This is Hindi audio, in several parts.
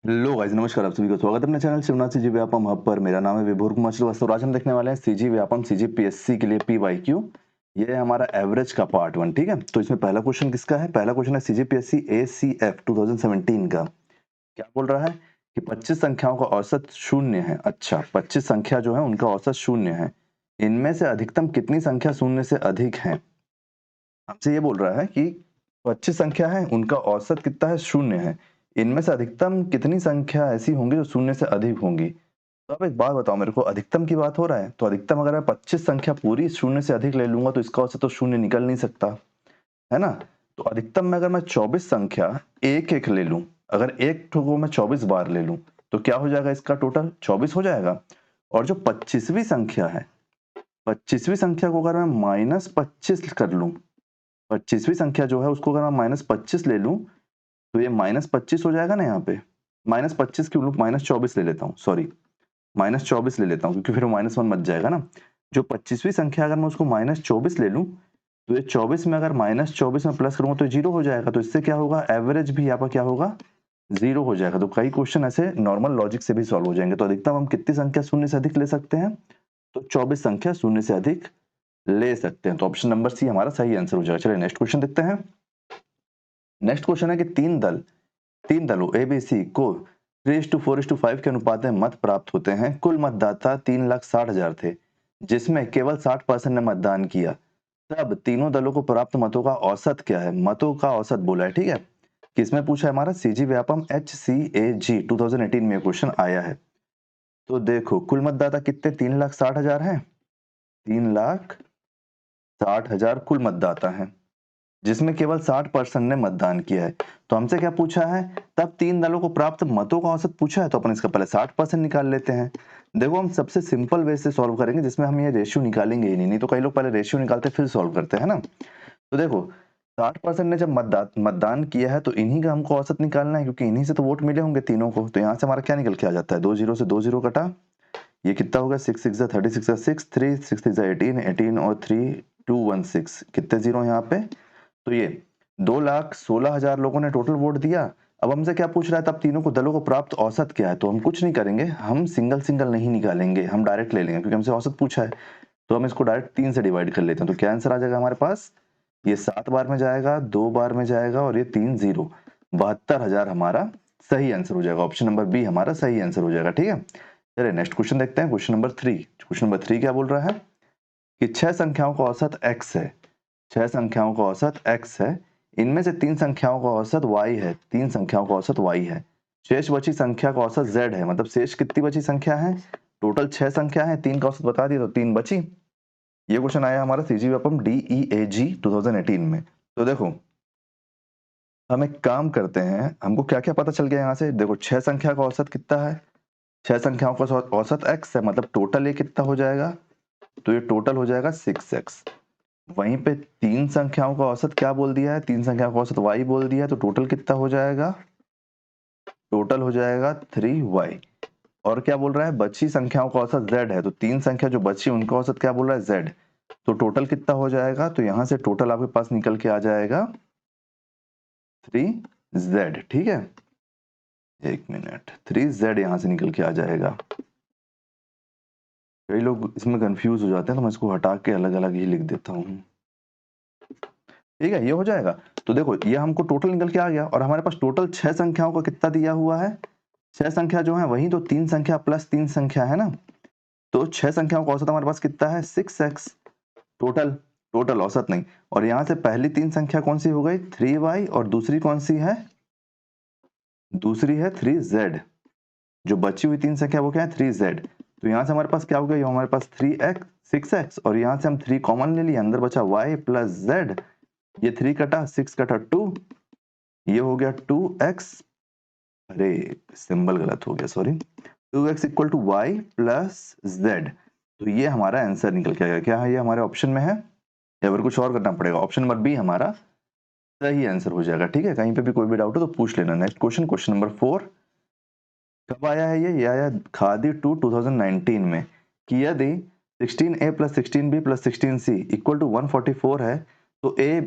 हेलो गाइस, नमस्कार। आप सभी का स्वागत है अपने channel Shivnath CG Vyapam hub पर। मेरा नाम है विभोर कुमार श्रीवास्तव। आज हम देखने वाले हैं सीजी व्यापम सीजीपीएससी के लिए पीवाईक्यू। ये है हमारा एवरेज का पार्ट 1। ठीक है, तो इसमें पहला क्वेश्चन किसका है? पहला क्वेश्चन है सीजीपीएससी एसीएफ 2017 का। क्या बोल रहा है कि 25 संख्याओं का औसत शून्य है। अच्छा, 25 संख्या जो है उनका औसत शून्य है। इनमें से अधिकतम कितनी संख्या शून्य से अधिक है? हमसे ये बोल रहा है कि 25 संख्या है, उनका औसत कितना है? शून्य है। इनमें से अधिकतम कितनी संख्या ऐसी होंगी जो शून्य से अधिक होंगी? तो अब एक बात बताओ मेरे को, अधिकतम की बात हो रहा है तो अधिकतम अगर मैं 25 संख्या पूरी शून्य से अधिक ले लूंगा तो इसका औसत तो शून्य निकल नहीं सकता, है ना? तो अधिकतम में अगर मैं 24 संख्या एक एक ले लूं, अगर एक ठो को मैं 24 बार ले लूं तो क्या हो जाएगा? इसका टोटल 24 हो जाएगा। और जो 25वीं संख्या है, 25वीं संख्या को अगर मैं -25 कर लूं, 25वीं संख्या जो है उसको अगर मैं -25 ले लूं तो ये -25 हो जाएगा ना। यहाँ पे -25 क्यों लूं? -24 ले लेता हूँ, सॉरी, -24 ले लेता हूँ क्योंकि फिर -1 बच जाएगा ना। जो 25वीं संख्या अगर मैं उसको -24 ले लूं तो ये 24 में अगर -24 में प्लस करूंगा तो 0 हो जाएगा। तो इससे क्या होगा? एवरेज भी यहाँ पर क्या होगा? 0 हो जाएगा। तो कई क्वेश्चन ऐसे नॉर्मल लॉजिक से भी सॉल्व हो जाएंगे। तो अधिकतम हम कितनी संख्या शून्य से अधिक ले सकते हैं? तो 24 संख्या शून्य से अधिक ले सकते हैं। तो ऑप्शन नंबर सी हमारा सही आंसर हो जाएगा। चलिए नेक्स्ट क्वेश्चन देखते हैं। नेक्स्ट क्वेश्चन है कि तीन दलों ए बी सी को 3:4:5 के अनुपात में मत प्राप्त होते हैं। कुल मतदाता 3,60,000 थे, जिसमें केवल 60% ने मतदान किया। तब तीनों दलों को प्राप्त मतों का औसत क्या है? मतों का औसत बोला है, ठीक है। किसमें पूछा है? हमारा सीजी व्यापम HCAG 2018 में क्वेश्चन आया है। तो देखो, कुल मतदाता कितने? 3,60,000 हैं। 3,60,000 कुल मतदाता हैं, जिसमें केवल 60% ने मतदान किया है। तो हमसे क्या पूछा है? तब तीन दलों को प्राप्त मतों का औसत पूछा है, तो अपन इसका पहले 60% निकाल लेते हैं। देखो, हम सबसे सिंपल वे से सॉल्व करेंगे जिसमें हम ये रेशियो निकालेंगे ही नहीं तो कई लोग पहले रेशियो निकालते फिर सॉल्व करते हैं ना। तो देखो, 60% ने जब मतदान किया है तो इन्हीं का हमको औसत निकालना है, क्योंकि इन्हीं से तो वोट मिले होंगे तीनों को। तो यहाँ से हमारा क्या निकल के आ जाता है? 2 जीरो से 2 जीरो कटा, ये कितना होगा? 6 6 36 6 3 6 6 18 18 और 3 2 1 6, कितने जीरो यहाँ पे? तो ये 2,16,000 लोगों ने टोटल वोट दिया। अब हमसे क्या पूछ रहा है? तब तीनों को दलों को प्राप्त औसत क्या है? तो हम कुछ नहीं करेंगे, हम सिंगल सिंगल नहीं निकालेंगे, हम डायरेक्ट ले लेंगे क्योंकि हमसे औसत पूछा है। तो हम इसको डायरेक्ट 3 से डिवाइड कर लेते हैं। तो क्या आंसर आ जाएगा हमारे पास? ये 7 बार में जाएगा, 2 बार में जाएगा और ये 3 जीरो, 72,000 हमारा सही आंसर हो जाएगा। ऑप्शन नंबर बी हमारा सही आंसर हो जाएगा। ठीक है, चलिए नेक्स्ट क्वेश्चन देखते हैं। Question number 3। क्वेश्चन नंबर 3 क्या बोल रहा है कि 6 संख्याओं का औसत x है। 6 संख्याओं का औसत x है। इनमें से 3 संख्याओं का औसत y है। 3 संख्याओं का औसत y है। शेष बची संख्या का औसत z है। मतलब शेष कितनी बची संख्या है? टोटल 6 संख्या है, 3 का औसत बता दिया तो 3 बची। ये क्वेश्चन आया हमारा सीजी व्यापम DEAG 2018 में। तो देखो, हम एक काम करते हैं, हमको क्या क्या पता चल गया यहाँ से। देखो, 6 संख्या का औसत कितना है? 6 संख्याओं का औसत x है, मतलब टोटल ये कितना हो जाएगा? तो ये टोटल हो जाएगा 6x। वहीं पे 3 संख्याओं का औसत क्या बोल दिया है? 3 संख्याओं का औसत y बोल दिया है, तो टोटल कितना हो जाएगा? टोटल हो जाएगा 3y। और क्या बोल रहा है? बची संख्याओं का औसत z है, तो 3 संख्या जो बची उनका औसत क्या बोल रहा है? z। तो टोटल कितना हो जाएगा? तो यहां से टोटल आपके पास निकल के आ जाएगा 3z। ठीक है, एक मिनट, 3z यहां से निकल के आ जाएगा। कई लोग इसमें कंफ्यूज हो जाते हैं तो मैं इसको हटा के अलग अलग ही लिख देता हूँ। ठीक है, ये हो जाएगा। तो देखो, ये हमको टोटल निकल के आ गया और हमारे पास टोटल 6 संख्याओं का कितना दिया हुआ है? 6 संख्या जो है वही तो 3 संख्या प्लस 3 संख्या है ना। तो 6 संख्याओं का औसत हमारे पास कितना है? 6x। टोटल, टोटल औसत नहीं। और यहां से पहली 3 संख्या कौन सी हो गई? 3y। और दूसरी कौन सी है? दूसरी है 3z। जो बची हुई 3 संख्या वो क्या है? 3z। तो यहां से हमारे पास क्या हो गया? हमारे पास 3x 6x और यहां से हम 3 कॉमन ले लिए, अंदर बचा y प्लस z। ये 3 कटा, 6 कटा 2, ये हो गया 2x। अरे, सिंबल गलत हो गया, sorry. 2x equal to y plus z. तो ये हमारा आंसर निकल के आएगा। क्या है? ये हमारे ऑप्शन में है या फिर कुछ और करना पड़ेगा? ऑप्शन नंबर बी हमारा सही आंसर हो जाएगा। ठीक है, कहीं पे भी कोई भी डाउट हो तो पूछ लेना। Next question, question number 4। कब आया है ये आया खादी 2 2019 में कि यदि 16a plus 16b plus 16c equal to 144 है तो ए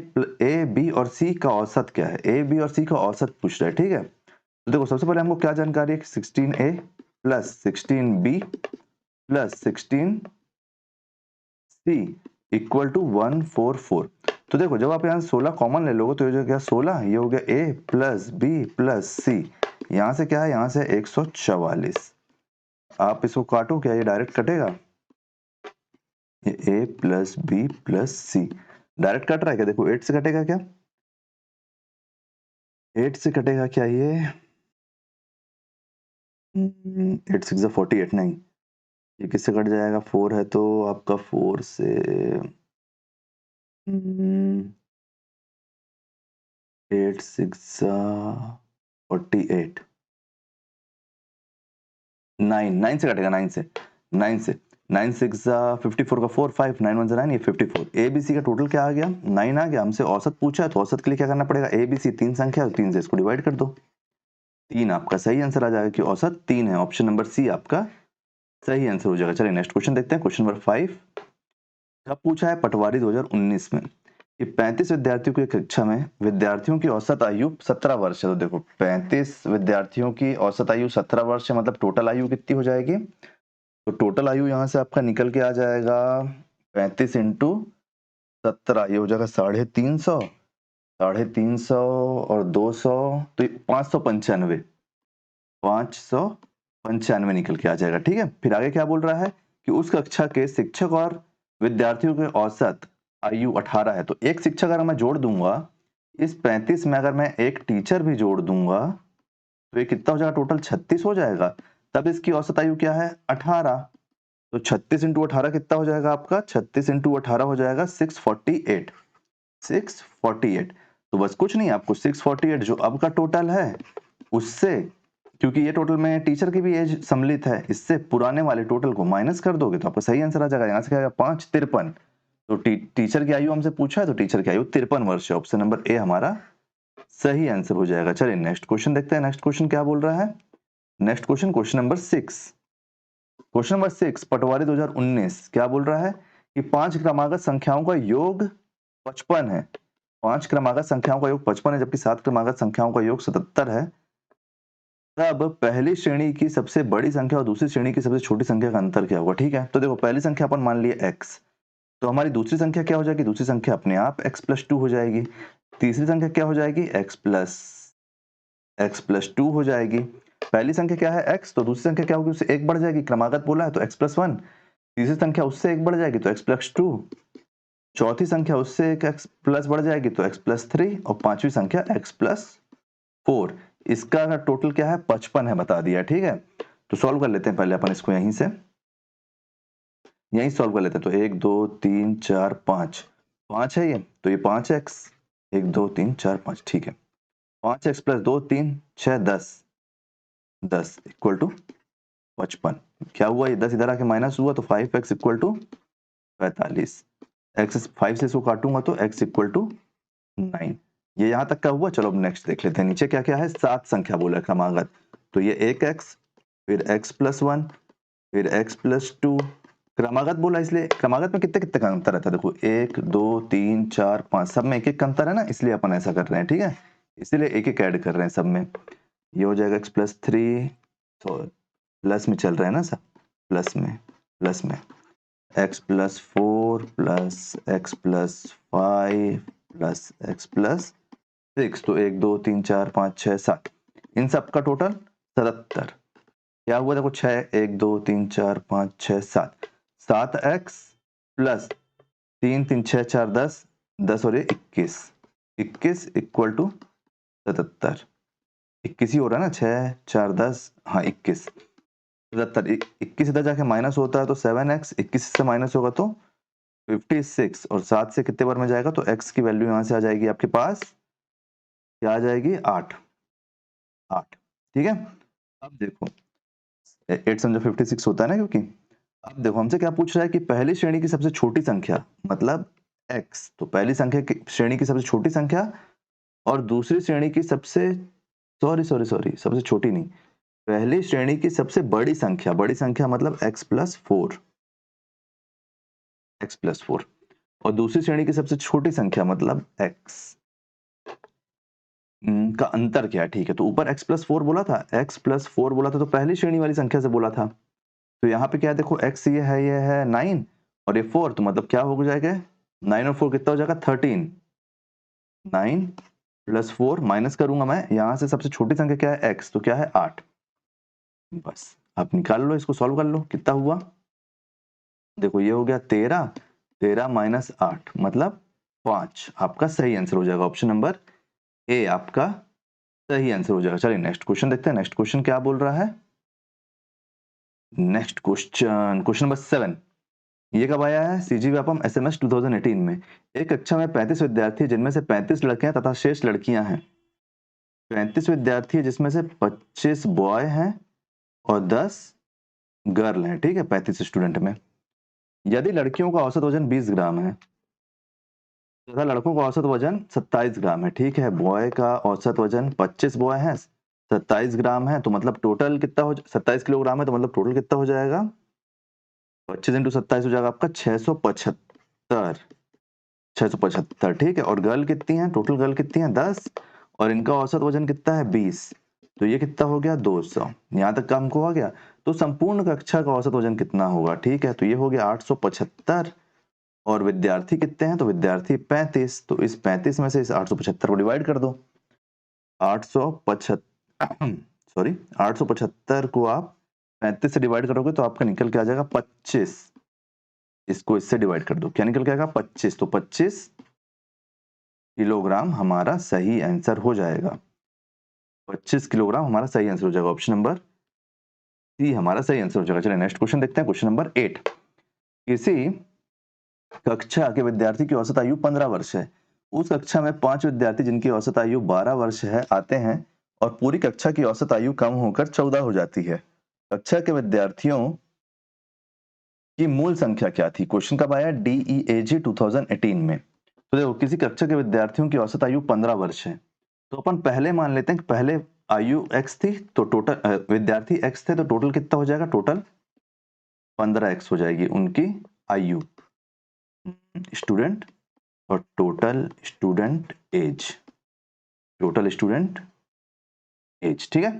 बी और सी का औसत क्या है? ए बी और सी का औसत पूछ रहा है। ठीक है, तो देखो सबसे पहले हमको क्या जानकारी है, 16a plus 16b plus 16c equal to 144। तो देखो जब आप यहाँ 16 कॉमन ले लोगे तो ये जो क्या 16, ये हो गया a plus b plus c, यहाँ से क्या है, यहाँ से 144। आप इसको काटो, क्या ये डायरेक्ट कटेगा, ये a plus b plus c direct cut रहा है क्या, देखो 8 से कटेगा क्या, 8 से कटेगा क्या ये, 8 6 48, नहीं ये किससे कट जाएगा, 4 है तो आपका 4 से 8 6 48, 9 से कटेगा, 9 से 9 6 54 का 4 5 9 1 9, ये 54। ए बी सी का टोटल क्या आ गया, 9 आ गया। हमसे औसत पूछा है तो औसत के लिए क्या करना पड़ेगा, ए बी सी 3 संख्या है, 3 से इसको डिवाइड कर दो, 3 आपका सही आंसर आ जाएगा कि औसत 3 है। ऑप्शन नंबर सी आपका सही आंसर हो जाएगा। चलिए नेक्स्ट क्वेश्चन देखते हैं, क्वेश्चन नंबर 5 कब पूछा है, पटवारी 2019 में कि 35 विद्यार्थियों की कक्षा में विद्यार्थियों की औसत आयु 17 वर्ष है। तो देखो 35 विद्यार्थियों की औसत आयु 17 वर्ष है, मतलब टोटल आयु कितनी हो जाएगी, तो टोटल आयु यहाँ से आपका निकल के आ जाएगा 35 इंटू 17, ये हो जाएगा 350, 350 और 200 तो 595, 595 निकल के आ जाएगा। ठीक है, फिर आगे क्या बोल रहा है कि उस कक्षा के शिक्षक और विद्यार्थियों के औसत आयु 18 है। तो एक शिक्षक अगर मैं जोड़ दूंगा, इस 35 में अगर मैं एक टीचर भी जोड़ दूंगा तो ये कितना हो जाएगा, टोटल 36 हो जाएगा। तब इसकी औसत आयु क्या है, 18। तो 36 इंटू 18 कितना हो जाएगा आपका, 36 इंटू 18 हो जाएगा 648, 648। तो बस कुछ नहीं, आपको 648 जो अब का टोटल है उससे, क्योंकि ये टोटल में टीचर की भी एज सम्मिलित है, इससे पुराने वाले टोटल को माइनस कर दोगे तो आपका सही आंसर आ जाएगा। यहाँ से क्या आएगा, 553। तो टीचर की आयु हमसे पूछा है तो टीचर की आयु 53 वर्ष है। ऑप्शन नंबर ए हमारा सही आंसर हो जाएगा। चलिए नेक्स्ट क्वेश्चन देखते हैं, नेक्स्ट क्वेश्चन क्या बोल रहा है। Next question, question number 6, question number 6 पटवारी 2019 क्या बोल रहा है कि 5 क्रमागत संख्याओं का योग 55 है। 5 क्रमागत संख्याओं का योग 55 है, जबकि 7 क्रमागत संख्याओं का योग 77 है। तब पहली श्रेणी की सबसे बड़ी संख्या और दूसरी श्रेणी की सबसे छोटी संख्या का अंतर क्या होगा। ठीक है, तो देखो पहली संख्या अपन मान लिए x, तो हमारी दूसरी संख्या क्या हो जाएगी, दूसरी संख्या अपने आप x प्लस 2 हो जाएगी। तीसरी संख्या क्या हो जाएगी, x प्लस 2 हो जाएगी। पहली संख्या क्या है x, तो दूसरी संख्या क्या होगी, उससे एक बढ़ जाएगी, क्रमागत बोला है तो x प्लस 1। तीसरी संख्या उससे एक बढ़ जाएगी तो x प्लस 2। चौथी संख्या उससे एक x प्लस बढ़ जाएगी तो x प्लस 3। और पांचवी संख्या x प्लस 4। इसका टोटल क्या है, 55 है, बता दिया। ठीक है, तो सॉल्व कर लेते हैं पहले अपन इसको, यहीं से यहीं सॉल्व कर लेते हैं। तो 1 2 3 4 5, 5 है ये, तो ये 5x, 1 2 3 4 5, ठीक है। 5x plus 2 3 6 10, 10 equal to 55। क्या हुआ, ये 10 इधर आके माइनस हुआ तो 5x इक्वल टू 45। x 5 से इसको काटूंगा तो x इक्वल टू 9। ये यहां तक का हुआ। चलो अब नेक्स्ट देख लेते हैं, नीचे क्या क्या है, 7 संख्या बोला है क्रमागत। तो ये एक x, फिर x प्लस 1, फिर x प्लस 2, क्रमागत बोला इसलिए क्रमागत में कितने कितने का अंतर रहता है, देखो 1 2 3 4 5, सब में एक एक का अंतर है ना, इसलिए अपन ऐसा कर रहे हैं। ठीक है, इसीलिए एक एक ऐड कर रहे हैं सब में। ये हो जाएगा x प्लस 3, तो प्लस में चल रहा है ना सब, प्लस में x plus 4 plus x plus 5 plus x plus 6, तो 1 2 3 4 5 6 7, इन सब का टोटल 77। क्या हुआ, देखो 6 1 2 3 4 5 6 7, 7x प्लस 3 3 6 4 10, 10 और ये 21, 21 इक्वल टू 77। 21 ही हो रहा है ना, 6 4 10, हाँ 21, 77। 21 इधर जाके माइनस होता है तो 7x, 21 से माइनस होगा तो 56, और 7 से कितने बार में जाएगा तो x की वैल्यू यहां से आ जाएगी आपके पास, क्या आ जाएगी, 8। ठीक है, अब देखो 8 समझो 56 होता है ना, क्योंकि अब देखो हमसे क्या पूछ रहा है कि पहली श्रेणी की सबसे छोटी संख्या मतलब x, तो पहली संख्या की श्रेणी की सबसे छोटी संख्या और दूसरी श्रेणी की सबसे, सॉरी सबसे छोटी नहीं, पहली श्रेणी की सबसे बड़ी संख्या मतलब x प्लस 4, और दूसरी श्रेणी की सबसे छोटी संख्या मतलब x। का अंतर क्या है, ठीक है। तो ऊपर x प्लस 4 बोला था, x प्लस 4 बोला था, तो पहली श्रेणी वाली संख्या से बोला था। तो यहाँ पे क्या है, देखो x ये है 9 और ये 4, तो मतलब क्या हो जाएगा, 9 और 4 कितना हो जाएगा 13। 9 प्लस 4 माइनस करूंगा मैं, यहाँ से सबसे छोटी संख्या क्या है x, तो क्या है 8। बस आप निकाल लो, इसको सॉल्व कर लो, कितना हुआ, देखो ये हो गया 13, 13 माइनस 8 मतलब 5। आपका सही आंसर हो जाएगा ऑप्शन नंबर ए, आपका सही आंसर हो जाएगा। चलिए नेक्स्ट क्वेश्चन देखते हैं, नेक्स्ट क्वेश्चन क्या बोल रहा है। नेक्स्ट क्वेश्चन, क्वेश्चन नंबर 7, ये कब आया है, सीजी व्यापम एसएमएस 2018 में। एक कक्षा में 35 विद्यार्थी हैं, जिनमें से 35 लड़कियां तथा शेष लड़कियां हैं। 35 विद्यार्थी है जिसमें से 25 बॉय हैं और 10 गर्ल हैं, ठीक है, 35 स्टूडेंट में। यदि लड़कियों का औसत वजन 20 ग्राम है तथा लड़कों का औसत वजन 27 ग्राम है, ठीक है, बॉय का औसत वजन 25 बॉय है, 27 ग्राम है, तो मतलब टोटल कितना हो, 27 किलोग्राम है, तो मतलब टोटल कितना हो जाएगा, 25 इंटू 27 हो जाएगा आपका 675, 675, ठीक है। और गर्ल कितनी है, टोटल गर्ल कितनी है 10, और इनका औसत वजन कितना है 20, तो ये कितना हो गया 200। यहाँ तक काम को आ गया। तो संपूर्ण कक्षा का औसत वजन कितना होगा, ठीक है, तो ये हो गया 875, और विद्यार्थी कितने हैं, तो विद्यार्थी 35, तो इस 35 में से इस 875 को डिवाइड कर दो। 875 सॉरी 875 को आप 35 से डिवाइड करोगे तो आपका निकल के आ जाएगा 25। इसको इससे डिवाइड कर दो, क्या निकल के आएगा 25, तो 25 किलोग्राम हमारा सही आंसर हो जाएगा। 25 किलोग्राम हमारा सही आंसर हो जाएगा, ऑप्शन नंबर सी हमारा सही आंसर हो जाएगा। चलिए नेक्स्ट क्वेश्चन देखते हैं, क्वेश्चन नंबर 8। किसी कक्षा के विद्यार्थी की औसत आयु 15 वर्ष है। उस कक्षा में 5 विद्यार्थी जिनकी औसत आयु 12 वर्ष है आते हैं और पूरी कक्षा की औसत आयु कम होकर 14 हो जाती है। कक्षा के विद्यार्थियों की मूल संख्या क्या थी, क्वेश्चन कब आया, DEAG 2018 में। तो देखो किसी कक्षा के विद्यार्थियों की औसत आयु 15 वर्ष है, तो अपन पहले मान लेते हैं कि पहले आयु x थी, तो टोटल विद्यार्थी x थे, तो टोटल कितना हो जाएगा, टोटल 15x हो जाएगी उनकी आयु, स्टूडेंट, और total student age, total student age, ठीक है,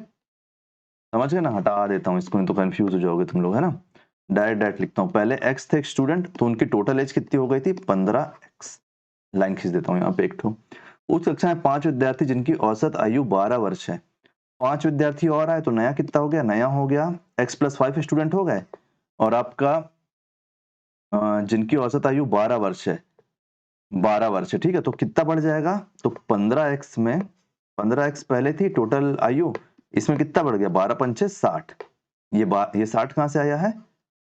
समझ गए ना। हटा देता हूं इसको, नहीं तो कंफ्यूज हो जाओगे तुम लोग, है ना। डायरेक्ट लिखता हूं, पहले x थे स्टूडेंट, तो उनकी टोटल एज कितनी हो गई थी 15x। लाइन खींच देता हूं यहाँ पे एक ठो। उस कक्षा में 5 विद्यार्थी जिनकी औसत आयु 12 वर्ष है। 5 विद्यार्थी और आए तो नया कितना हो गया, नया हो गया x प्लस 5 स्टूडेंट हो गए, और आपका जिनकी औसत आयु 12 वर्ष है, 12 वर्ष है, ठीक है, तो कितना बढ़ जाएगा, तो 15x में 15x पहले थी टोटल आयु, इसमें कितना बढ़ गया 12 पंचे 60। ये 60 कहां से आया है,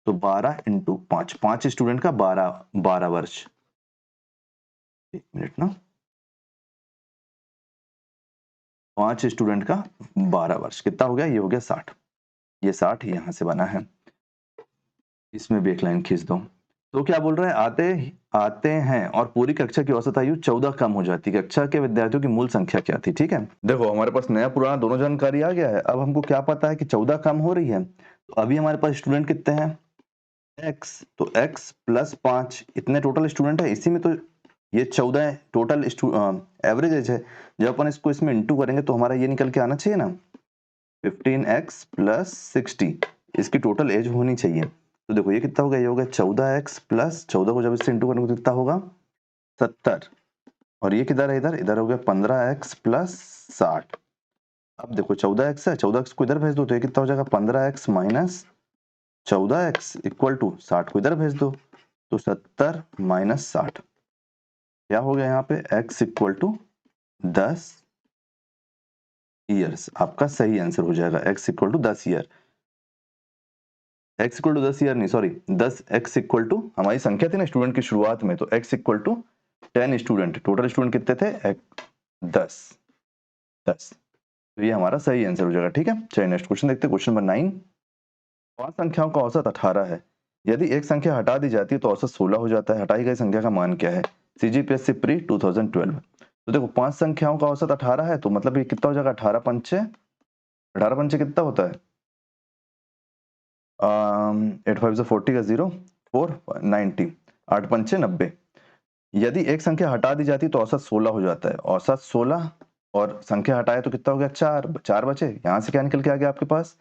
तो 12 इंटू 5, 5 स्टूडेंट का 12 वर्ष। एक मिनट ना, 5 स्टूडेंट का 12 वर्ष कितना हो गया, ये हो गया 60, ये 60 यहां से बना है, इसमें भी एक लाइन खींच दो। तो क्या बोल रहा है, आते हैं और पूरी कक्षा की औसत आयु 14 कम हो जाती है। कक्षा के विद्यार्थियों की मूल संख्या क्या थी, ठीक है। देखो हमारे पास नया पुराना दोनों जानकारी आ गया है। अब हमको क्या पता है कि 14 कम हो रही है, तो अभी हमारे पास स्टूडेंट कितने हैं x, तो x प्लस 5 इतने टोटल स्टूडेंट है, इसी में तो ये 14 टोटल एवरेज एज है। जब अपन इसको इसमें इंटू करेंगे तो हमारा ये निकल के आना चाहिए ना 15x प्लस 60, इसकी टोटल एज होनी चाहिए। तो देखो ये कितना हो गया, ये हो गया 14x प्लस 14 को जब इससे इंटू करेंगे तो कितना होगा 70, और ये किधर है, इधर इधर हो गया 15x प्लस 60। अब देखो 14x है, 14x को इधर भेज दो तो ये कितना हो जाएगा 15x minus 14x equal to 60 को इधर भेज दो तो 70 माइनस 60, क्या हो गया यहाँ पे x इक्वल टू 10 ईयर्स। आपका सही आंसर हो जाएगा x equal to 10 year, x equal to 10 year नहीं सॉरी 10, x इक्वल टू हमारी संख्या थी ना स्टूडेंट की शुरुआत में, तो x equal to 10 student, total student कितने थे 10, तो ये हमारा सही आंसर हो जाएगा, ठीक है। चलिए नेक्स्ट क्वेश्चन देखते हैं, क्वेश्चन नंबर 9। 5 संख्याओं का औसत 18 है, यदि एक संख्या हटा दी जाती है तो औसत 16 हो जाता है, हटाई गई संख्या का मान क्या है, CGPSC प्री 2012। तो देखो 5 संख्याओं का औसत 18 है, तो मतलब ये कितना हो जाएगा 18 पंचे, 18 पंचे कितना होता है 8 5 से 40 का 0 4 90, 8 पंचे 90। यदि एक संख्या हटा दी जाती तो औसत 16 हो जाता है, औसत 16 और संख्या हटाए तो कितना हो गया 4, 4 बचे। यहाँ से क्या निकल के आ गया आपके पास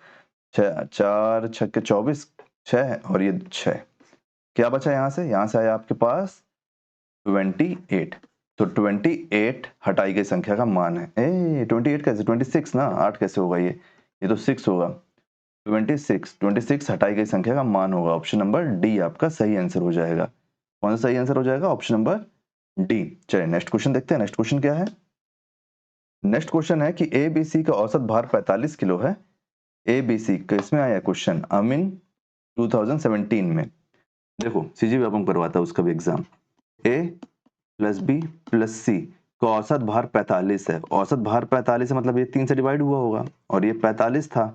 6, 4 6 24, 6 और ये 6। क्या बचा यहाँ से आया आपके पास 28। तो 28 हटाई गई संख्या का मान है। 28 कैसे, 26 ना, 8 कैसे होगा ये तो 6 होगा। 26 हटाई गई संख्या का मान होगा। ऑप्शन नंबर डी आपका सही आंसर हो जाएगा। कौन सा सही आंसर हो जाएगा? Option number D. चलिए नेक्स्ट क्वेश्चन देखते हैं। नेक्स्ट क्वेश्चन क्या है? नेक्स्ट क्वेश्चन है कि एबीसी का औसत भार 45 किलो है। एबीसी किसमें आया क्वेश्चन? अमीन 2017 में। देखो सीजी व्यापम करवाता है उसका भी एग्जाम। ए प्लस बी प्लस सी का औसत भार 45 है। औसत भार 45 है मतलब ये 3 से डिवाइड हुआ होगा और ये 45 था।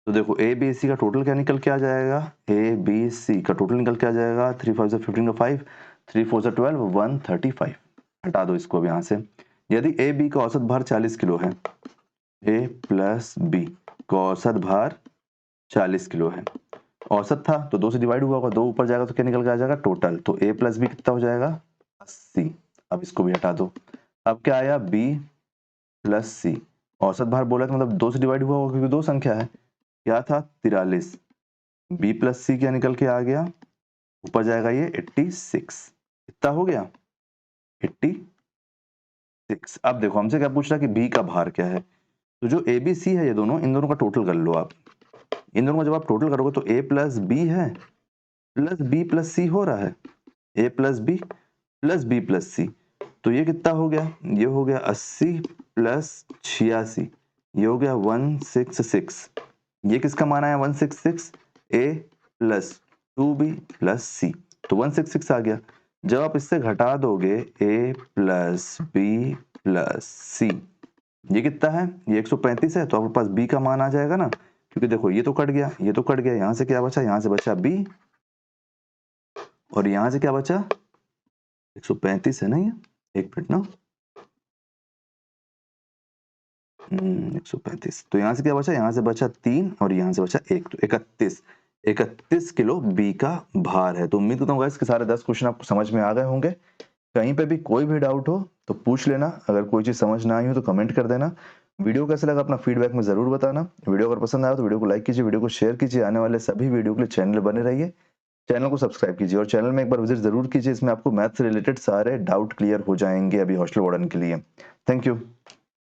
तो देखो ए बी सी का टोटल क्या निकल के आ जाएगा? ए बी सी का टोटल निकल के आ जाएगा 3 5 15 का 5, 3 4 12, 135। हटा दो इसको अब यहाँ से। यदि ए बी का औसत भार 40 किलो है, ए प्लस बी का औसत भार 40 किलो है। औसत था तो 2 से डिवाइड हुआ होगा, 2 ऊपर जाएगा तो क्या निकल के आ जाएगा टोटल। तो ए प्लस बी कितना हो जाएगा? 80। अब इसको भी हटा दो। अब क्या आया? बी प्लस सी। औसत भार बोला था मतलब 2 से डिवाइड हुआ होगा क्योंकि 2 संख्या है। क्या था? 43। बी प्लस सी क्या निकल के आ गया? ऊपर जाएगा ये 86। कितना हो गया? 86। अब देखो हमसे क्या पूछ रहा है कि बी का भार क्या है। तो जो ए बी सी है ये दोनों, इन दोनों का टोटल कर लो आप। इन दोनों का जब आप टोटल करोगे तो ए प्लस बी है प्लस बी प्लस सी हो रहा है। ए प्लस बी प्लस सी। तो ये कितना हो गया? ये हो गया 80 प्लस 86, ये हो गया 166। ये किसका मान आया? 166। ए प्लस 2b प्लस सी। तो 166 आ गया। जब आप इससे घटा दोगे ए प्लस बी प्लस सी, ये कितना है? ये 135 है। तो आपके पास बी का मान आ जाएगा ना, क्योंकि देखो ये तो कट गया, ये तो कट गया। यहां से क्या बचा? यहां से बचा बी और यहां से क्या बचा? 135 है ना ये। एक मिनट ना, 135। तो यहाँ से क्या बचा? यहाँ से बचा 3 और यहाँ से बचा 1, तो 31 किलो बी का भार है। तो उम्मीद करता हूँ गाइस कि सारे 10 क्वेश्चन आपको समझ में आ गए होंगे। कहीं पे भी कोई भी डाउट हो तो पूछ लेना। अगर कोई चीज समझ ना आई हो तो कमेंट कर देना। वीडियो कैसे लगा अपना फीडबैक में जरूर बताना। वीडियो अगर पसंद आया तो वीडियो को लाइक कीजिए, वीडियो को शेयर कीजिए। आने वाले सभी वीडियो के लिए चैनल बने रहिए, चैनल को सब्सक्राइब कीजिए और चैनल में एक बार विजिट जरूर कीजिए। इसमें आपको मैथ से रिलेटेड सारे डाउट क्लियर हो जाएंगे अभी हॉस्टल वार्डन के लिए। Thank you.